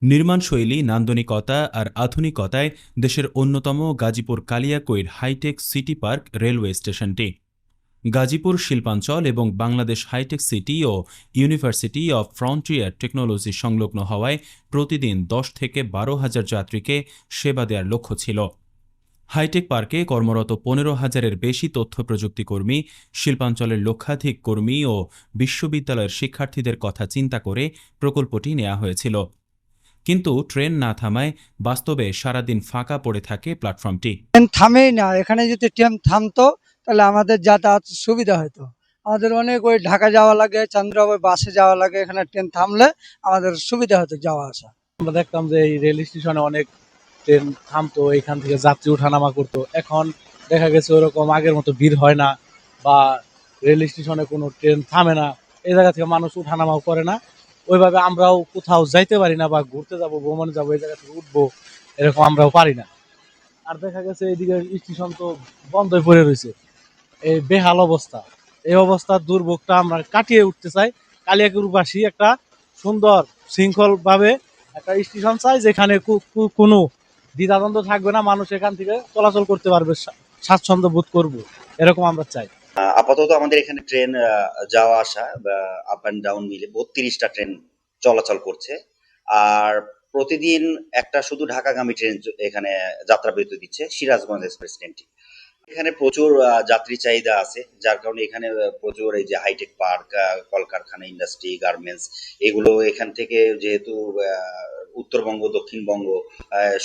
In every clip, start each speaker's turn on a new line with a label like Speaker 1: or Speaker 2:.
Speaker 1: নির্মাণশৈলী, নান্দনিকতা আর আধুনিকতায় দেশের অন্যতম Gazipur Kaliakair high tech city park railway স্টেশনটি। গাজীপুর শিল্পাঞ্চল এবং বাংলাদেশ হাইটেক সিটি ও ইউনিভার্সিটি অব ফ্রন্টিয়ার টেকনোলজি সংলগ্ন হওয়ায় প্রতিদিন ১০ থেকে ১২,০০০ যাত্রীকে সেবা দেওয়ার লক্ষ্য ছিল। হাইটেক পার্কে কর্মরত ১৫,০০০-এর বেশি তথ্য প্রযুক্তি কর্মী, শিল্পাঞ্চলের লক্ষাধিক কর্মী ও বিশ্ববিদ্যালয়ের শিক্ষার্থীদের কথা চিন্তা করে প্রকল্পটি নেওয়া হয়েছিল। কিন্তু ট্রেন না থামায় বাস্তবে সারাদিন ফাঁকা পড়ে থাকে প্ল্যাটফর্মটি।
Speaker 2: ট্রেন থামেই না, এখানে যদি ট্রেন থামতো তাহলে আমাদের যাতায়াত সুবিধা হতো। আমাদের অনেক ওই ঢাকা যাওয়া লাগে, চন্দ্রাবাই বাসে যাওয়া লাগে, এখানে ট্রেন থামলে আমাদের সুবিধা হতো যাওয়া আসা।
Speaker 3: আমরা দেখতাম যে এই রেল স্টেশনে অনেক ট্রেন থামতো, এখান থেকে যাত্রী ওঠানামা করতো। এখন দেখা গেছে ওরকম আগের মতো ভিড় হয় না, বা রেল স্টেশনে কোনো ট্রেন থামে না, এই জায়গা থেকে মানুষ ওঠানামাও করে না। ওইভাবে আমরাও কোথাও যাইতে পারি না, বা ঘুরতে যাবো, ভ্রমণে যাবো, এই জায়গা থেকে উঠবো, এরকম আমরাও পারি না। আর দেখা গেছে এইদিকে স্টেশন তো বন্ধই পড়ে রয়েছে, এই বেহাল অবস্থা। এই অবস্থার দুর্ভোগটা আমরা কাটিয়ে উঠতে চাই। কালিয়াকৈরবাসী একটা সুন্দর শৃঙ্খল ভাবে একটা স্টেশন চাই, যেখানে কোনো দ্বিধাদ্বন্দ্ব থাকবে না, মানুষ এখান থেকে চলাচল করতে পারবে, স্বাচ্ছন্দ্য বোধ করবো, এরকম আমরা চাই।
Speaker 4: আপাতত আমাদের এখানে ট্রেন যাওয়া আসা আপ অ্যান্ড ডাউন মিলে ৩২টা ট্রেন চলাচল করছে। আর প্রতিদিন একটা শুধু ঢাকাগামী ট্রেন এখানে যাত্রা বিরতি দিচ্ছে, সিরাজগঞ্জ এক্সপ্রেস ট্রেনটি। এখানে প্রচুর যাত্রী চাহিদা আছে, যার কারণে এখানে প্রচুর এই যে হাইটেক পার্ক, কলকারখানা, ইন্ডাস্ট্রি, গার্মেন্টস, এগুলো এখান থেকে যেহেতু উত্তরবঙ্গ, দক্ষিণবঙ্গ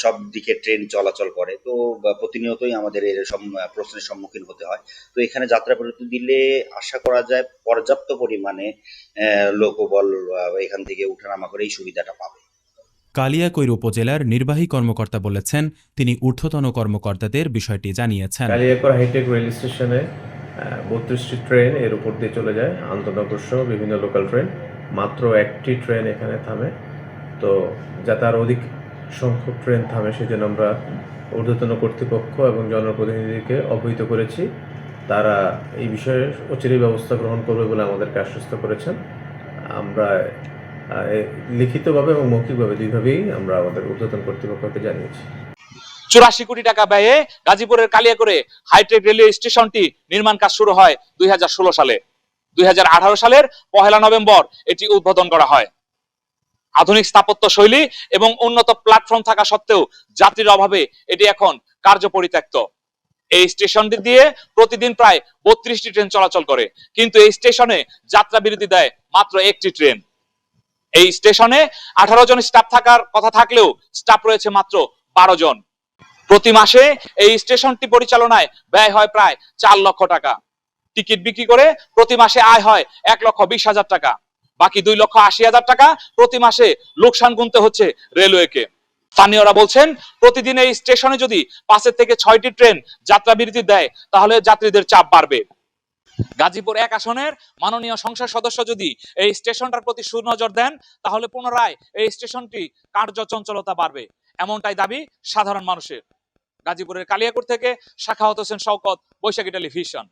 Speaker 4: সব দিকে ট্রেন চলাচল করে, তো প্রতিনিয়তই আমাদের এরকম প্রশ্নের সম্মুখীন হতে হয়। তো এখানে যাত্রা বিরতি দিলে আশা করা যায় পর্যাপ্ত পরিমাণে লোকবল এখান থেকে উঠানামা করে এই সুবিধাটা পাবে।
Speaker 1: কালিয়াকৈর উপজেলার নির্বাহী কর্মকর্তা বলেছেন, তিনি ঊর্ধ্বতন কর্মকর্তাদের বিষয়টি জানিয়েছেন।
Speaker 5: কালিয়াকৈর হাইটেক রেল স্টেশনে ৩২টি ট্রেন এর উপর দিয়ে চলে যায়, আন্তনগর সহ বিভিন্ন লোকাল ট্রেন। মাত্র একটি ট্রেন এখানে থামে। তো যাতে আরও অধিক সংখ্যক ট্রেন থামে, সেজন্য আমরা ঊর্ধ্বতন কর্তৃপক্ষ এবং জনপ্রতিনিধিকে অবহিত করেছি। তারা এই বিষয়ে অচিরেই ব্যবস্থা গ্রহণ করবে বলে আমাদেরকে আশ্বস্ত করেছেন। আমরা লিখিতভাবে এবং মৌখিকভাবে দুইভাবেই আমরা আমাদের ঊর্ধ্বতন কর্তৃপক্ষকে জানিয়েছি।
Speaker 6: ৮৪ কোটি টাকা ব্যয়ে গাজীপুরের কালিয়াকৈরে হাইটেক রেলওয়ে স্টেশনটি নির্মাণ কাজ শুরু হয় ২০১৬ সালে। ২০১৮ সালের ১ নভেম্বর এটি উদ্বোধন করা হয়। আধুনিক স্থাপত্য শৈলী এবং উন্নত প্ল্যাটফর্ম থাকা সত্ত্বেও যাত্রীর অভাবে এটি এখন কার্য পরিত্যক্ত। এই স্টেশনটি দিয়ে প্রতিদিন প্রায় ৩২টি ট্রেন চলাচল করে, কিন্তু এই স্টেশনে যাত্রা বিরতি দেয় মাত্র একটি ট্রেন। এই স্টেশনে ১৮ জন স্টাফ থাকার কথা থাকলেও স্টাফ রয়েছে মাত্র ১২ জন। প্রতি মাসে এই স্টেশনটি পরিচালনায় ব্যয় হয় প্রায় ৪ লক্ষ টাকা। টিকিট বিক্রি করে প্রতি মাসে আয় হয় ১,২০,০০০ টাকা। বাকি ২,৮০,০০০ টাকা প্রতি মাসে লোকসান গুনতে হচ্ছে রেলওয়েকে। স্থানীয়রা বলছেন, প্রতিদিন এই স্টেশনে যদি ৫ থেকে ৬টি ট্রেন যাত্রা বিরতি দেয়, তাহলে যাত্রীদের চাপ বাড়বে। গাজীপুর ১ আসনের মাননীয় সংসদ সদস্য যদি এই স্টেশনটার প্রতি সুনজর দেন, তাহলে পুনরায় এই স্টেশনটি কার্যচঞ্চলতা বাড়বে, এমনটাই দাবি সাধারণ মানুষের। গাজীপুরের কালিয়াকৈর থেকে সাখাওয়াত হোসেন শওকত, বৈশাখী টেলিভিশন।